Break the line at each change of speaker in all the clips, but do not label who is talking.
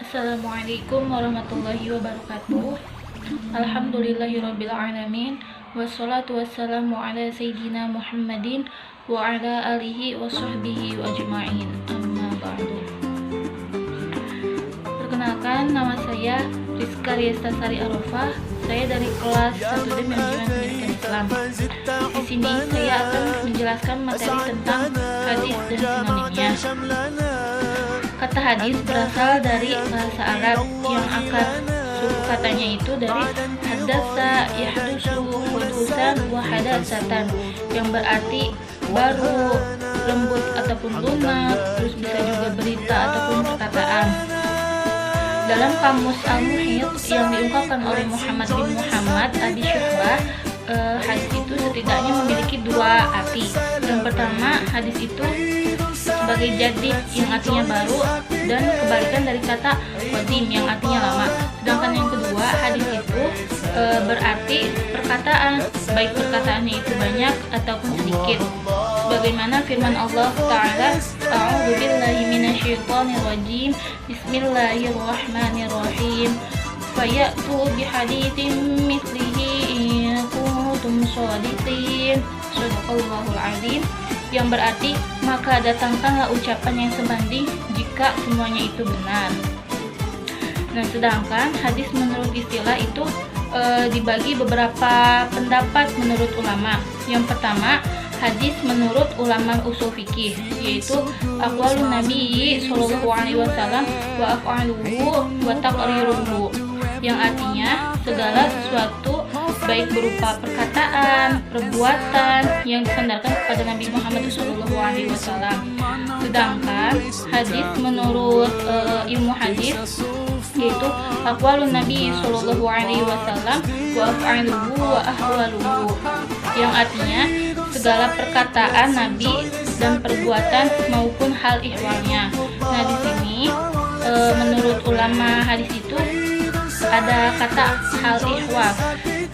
Assalamualaikum warahmatullahi wabarakatuh. Alhamdulillahirabbil alamin. Wassalatu wassalamu ala sayyidina Muhammadin wa ala alihi wa sahbihi wa ajma'in. Amma ba'du. Perkenalkan, nama saya Rizka Riestasari Arofah. Saya dari kelas 1D Manajemen Pendidikan Islam. Di sini saya akan menjelaskan materi tentang hadis dan sinonimnya. Kata hadis berasal dari bahasa Arab yang akar suku katanya itu dari hadasa yahdusu hudusan wa hadasatan, yang berarti baru, lembut ataupun lunak, terus bisa juga berita ataupun perkataan. Dalam kamus Al-Muhit yang diungkapkan oleh Muhammad bin Muhammad Abi Syuhbah, hadis itu setidaknya memiliki dua arti. Yang pertama, hadis itu sebagai jadid yang artinya baru, dan kebalikan dari kata qadim yang artinya lama. Sedangkan yang kedua, hadis itu berarti perkataan, baik perkataannya itu banyak ataupun sedikit. Bagaimana firman Allah Ta'ala, A'udzu billahi minasyaitonir rajim, Bismillahirrahmanirrahim, fayatu bihaditsin mithlihi in kuntum shadiqin. Shadaqallahul azim, yang berarti maka datangkanlah ucapan yang sebanding jika semuanya itu benar. Nah, sedangkan hadis menurut istilah itu dibagi beberapa pendapat menurut ulama. Yang pertama, hadis menurut ulama usul fikih, yaitu aqwalun Nabi sallallahu alaihi wasallam wa af'aluhu wa taqriruhu, yang artinya segala sesuatu baik berupa perkataan, perbuatan yang disandarkan kepada Nabi Muhammad SAW. Sedangkan hadis menurut ilmu hadis, yaitu aqwalun Nabi SAW wa af'aluhu wa ahwaluhu, yang artinya segala perkataan Nabi dan perbuatan maupun hal ihwalnya. Nah, di sini menurut ulama hadis itu ada kata hal ihwal.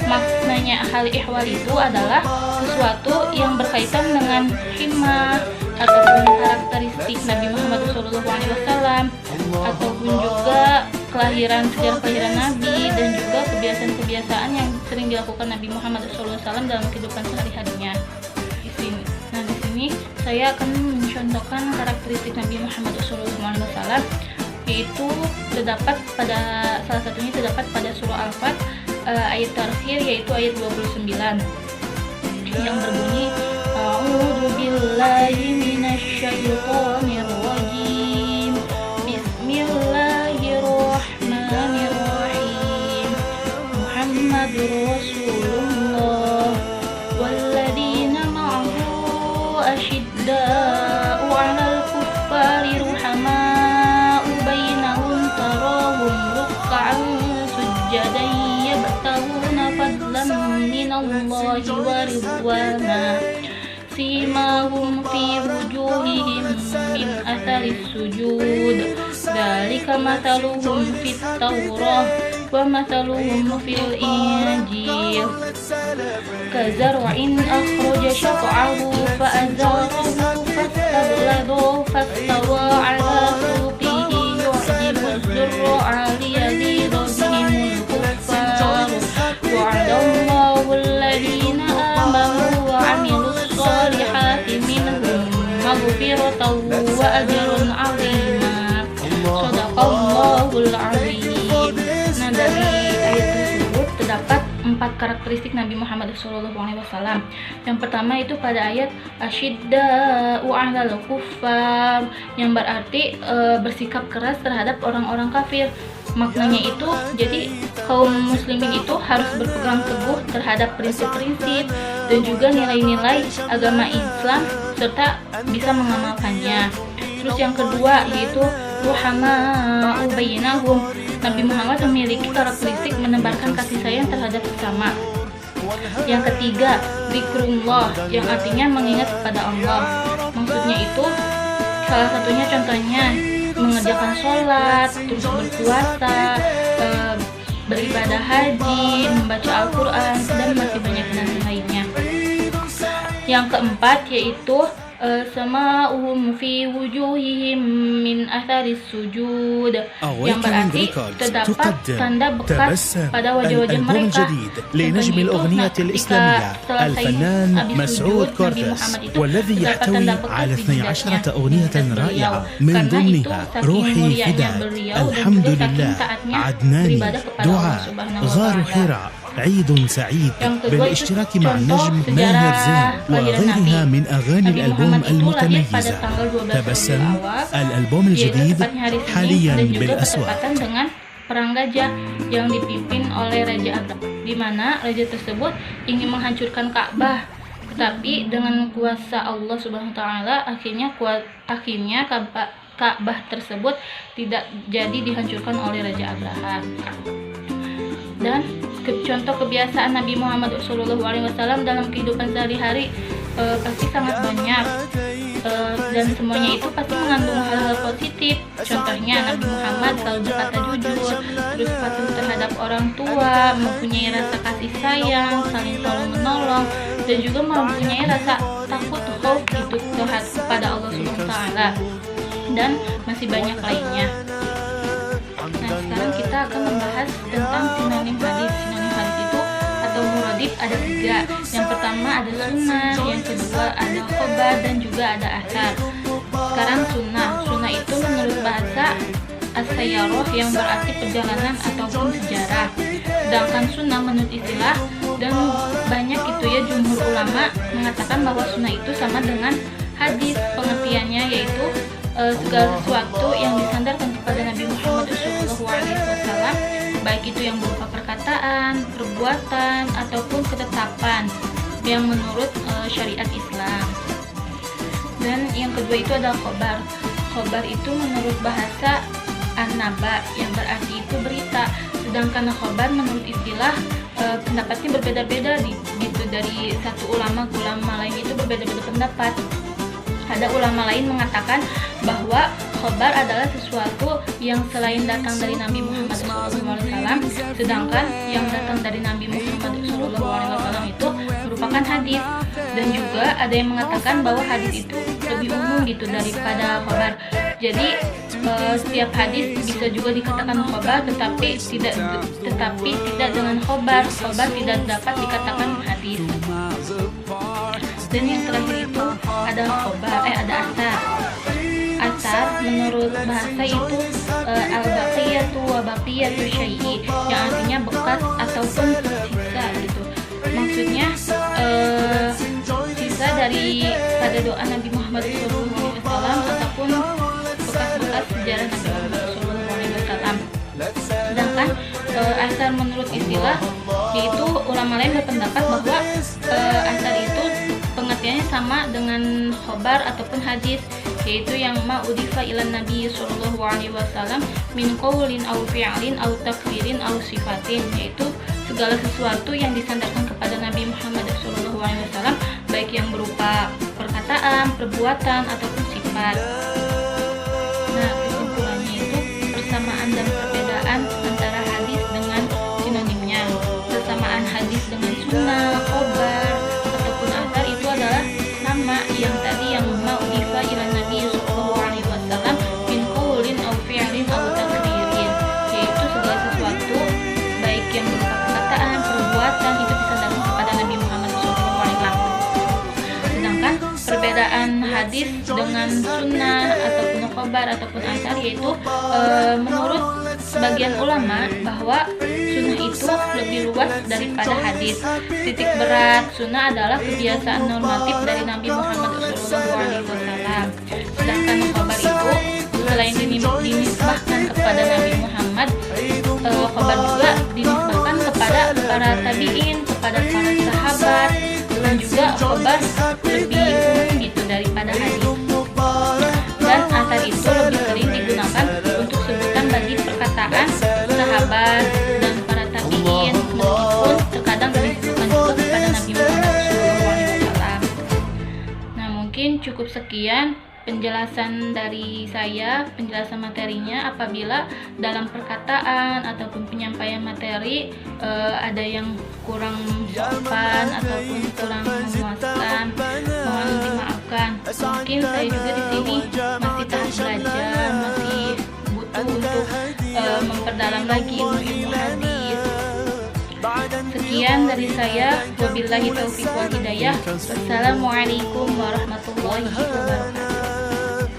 Maknanya hal ihwal itu adalah sesuatu yang berkaitan dengan hikmah ataupun karakteristik Nabi Muhammad SAW, ataupun juga sejarah kelahiran Nabi, dan juga kebiasaan-kebiasaan yang sering dilakukan Nabi Muhammad SAW dalam kehidupan sehari-harinya. Nah, di sini saya akan mencontohkan karakteristik Nabi Muhammad SAW, yaitu terdapat pada salah satunya terdapat pada surah Al-Fat, ayat terakhir, yaitu ayat 29, yang berbunyi A'udzu billahi minasyaitonir rajim, Bismillahirrahmanirrahim, Muhammadur Rasulullah walladzina ma'ahu asyidda'u 'alal kuffari ruhama'u bainahum tarahum ruk'an sujjadan yabtaguna fadlan minallahi wa ridwana simahum fi wujuhihim min atharis sujud dzalika mathaluhum fit taurah wa mathaluhum fil injil kazar'in akhraja syat'ahu fa'azarahu fastabladha fastawa 'ala suqihi yu'jibu az-zurra'a liyaghiza bihimul kuffar wa'adallahu alladhina amanu wa 'amilus solihati minhum maghfiratan wa ajrun 'azima. Shadaqallahul azim. Nah, dari ayat tersebut terdapat 4 karakteristik Nabi Muhammad SAW. Yang pertama itu pada ayat asyidda'u 'alal kuffar, yang berarti bersikap keras terhadap orang-orang kafir. Maknanya itu, jadi kaum muslimin itu harus berpegang teguh terhadap prinsip-prinsip dan juga nilai-nilai agama Islam serta bisa mengamalkannya. Terus yang kedua yaitu ruhama'u bainahum. Nabi Muhammad memiliki karakteristik menebarkan kasih sayang terhadap sesama. Yang ketiga, zikrullah, yang artinya mengingat kepada Allah. Maksudnya itu salah satunya contohnya mengerjakan sholat, terus berpuasa, beribadah haji, membaca Al-Quran, dan masih banyak lainnya. Yang keempat yaitu sama'uhum fi wujuhihim min atharis sujud, yang berarti terdapat tanda bekas pada wajah-wajah mereka.
لنجم الأغنية الإسلامية الفنان مسعود كورتس، والذي يحتوي على 12 أغنية رائعة من ضمنها روحي فداك، الحمد لله، عدناني، دعاء، غار حراء، عيد سعيد، بالاشتراك مع النجم ماهر زين وغيرها من أغاني الألبوم المتميزة. تبسم الألبوم الجديد حاليا بالأسواق.
Dengan perang gajah yang dipimpin oleh Raja Abraham, di mana raja tersebut ingin menghancurkan Ka'bah, tetapi dengan kuasa Allah Subhanahu wa taala akhirnya Ka'bah tersebut tidak jadi dihancurkan oleh Raja Abraham. Dan contoh kebiasaan Nabi Muhammad SAW dalam kehidupan sehari-hari pasti sangat banyak, dan semuanya itu pasti mengandung hal-hal positif. Contohnya Nabi Muhammad selalu berkata jujur, terus patuh terhadap orang tua, mempunyai rasa kasih sayang, saling tolong menolong, dan juga mempunyai rasa takut khauf itu kepada Allah Subhanahu wa taala, dan masih banyak lainnya. Nah, sekarang kita akan membahas tentang sinonim hadis. Sinonim hadis itu atau muradif ada 3. Yang pertama ada sunnah, yang kedua ada khobar, dan juga ada asar. Sekarang sunnah. Sunnah itu menurut bahasa as-sayyarah yang berarti perjalanan ataupun sejarah. Sedangkan sunnah menurut istilah, dan banyak itu ya jumhur ulama mengatakan bahwa sunnah itu sama dengan hadis. Pengertiannya yaitu segala sesuatu yang disandarkan kepada Nabi Muhammad SAW, baik itu yang berupa perkataan, perbuatan, ataupun ketetapan yang menurut syariat Islam. Dan yang kedua itu adalah khobar. Khobar itu menurut bahasa an-naba yang berarti itu berita. Sedangkan khobar menurut istilah pendapatnya berbeda-beda gitu, dari satu ulama ke ulama lain itu berbeda-beda pendapat. Ada ulama lain mengatakan bahwa khobar adalah sesuatu yang selain datang dari Nabi Muhammad SAW, sedangkan yang datang dari Nabi Muhammad SAW itu merupakan hadis. Dan juga ada yang mengatakan bahwa hadis itu lebih umum gitu daripada khobar. Jadi setiap hadis bisa juga dikatakan khobar, tetapi tidak dengan khobar. Khobar tidak dapat dikatakan hadis. Dan yang terakhir itu ada ada asar. Asar menurut bahasa itu al-baqiyatu wa baqiyatu syai'i, yang artinya bekas ataupun sisa gitu. Maksudnya sisa dari pada doa Nabi Muhammad SAW ataupun bekas-bekas sejarah Nabi Muhammad SAW. Sedangkan asar menurut istilah, yaitu ulama lain berpendapat bahwa asar itu pengertiannya sama dengan khobar ataupun hadis, yaitu yang ma'udifa ilan Nabi sallallahu alaihi wasallam min qaulin aw fi'lin aw takririn aw sifatin, yaitu segala sesuatu yang disandarkan kepada Nabi Muhammad sallallahu alaihi wasallam, baik yang berupa perkataan, perbuatan ataupun sifat. Nah, kesimpulannya itu persamaan dan perbedaan antara hadis dengan sinonimnya. Persamaan hadis dengan sunnah, khobar ataupun asar itu adalah nama yang tadi yang ma'udifa ila Nabi sallallahu alaihi wasallam min qaulin aw fi'lin aw takririn, yaitu segala sesuatu baik yang berupa perkataan, perbuatan itu disandarkan kepada Nabi Muhammad sallallahu alaihi wasallam. Sedangkan perbedaan hadis dengan sunnah ataupun khobar ataupun asar yaitu menurut sebagian ulama bahwa sunnah itu lebih luas daripada hadis. Titik berat sunnah adalah kebiasaan normatif dari Nabi Muhammad SAW. Sedangkan khobar itu selain dinisbahkan kepada Nabi Muhammad, khobar juga dinisbahkan kepada para tabi'in, kepada para sahabat, dan juga khobar lebih umum gitu daripada hadis. Dan asar itu lebih sering digunakan untuk sebutan bagi perkataan sahabat dan para tabi'in, meskipun terkadang disebutkan juga kepada Nabi Muhammad SAW. Nah, mungkin cukup sekian penjelasan dari saya, penjelasan materinya. Apabila dalam perkataan ataupun penyampaian materi ada yang kurang sopan ataupun kurang memuaskan, mohon dimaafkan. mendengarkan. Mungkin saya juga di sini masih tahap belajar, masih butuh untuk memperdalam lagi ilmu hadis. Sekian dari saya. Wabillahi taufiq wal hidayah. Wassalamualaikum warahmatullahi wabarakatuh.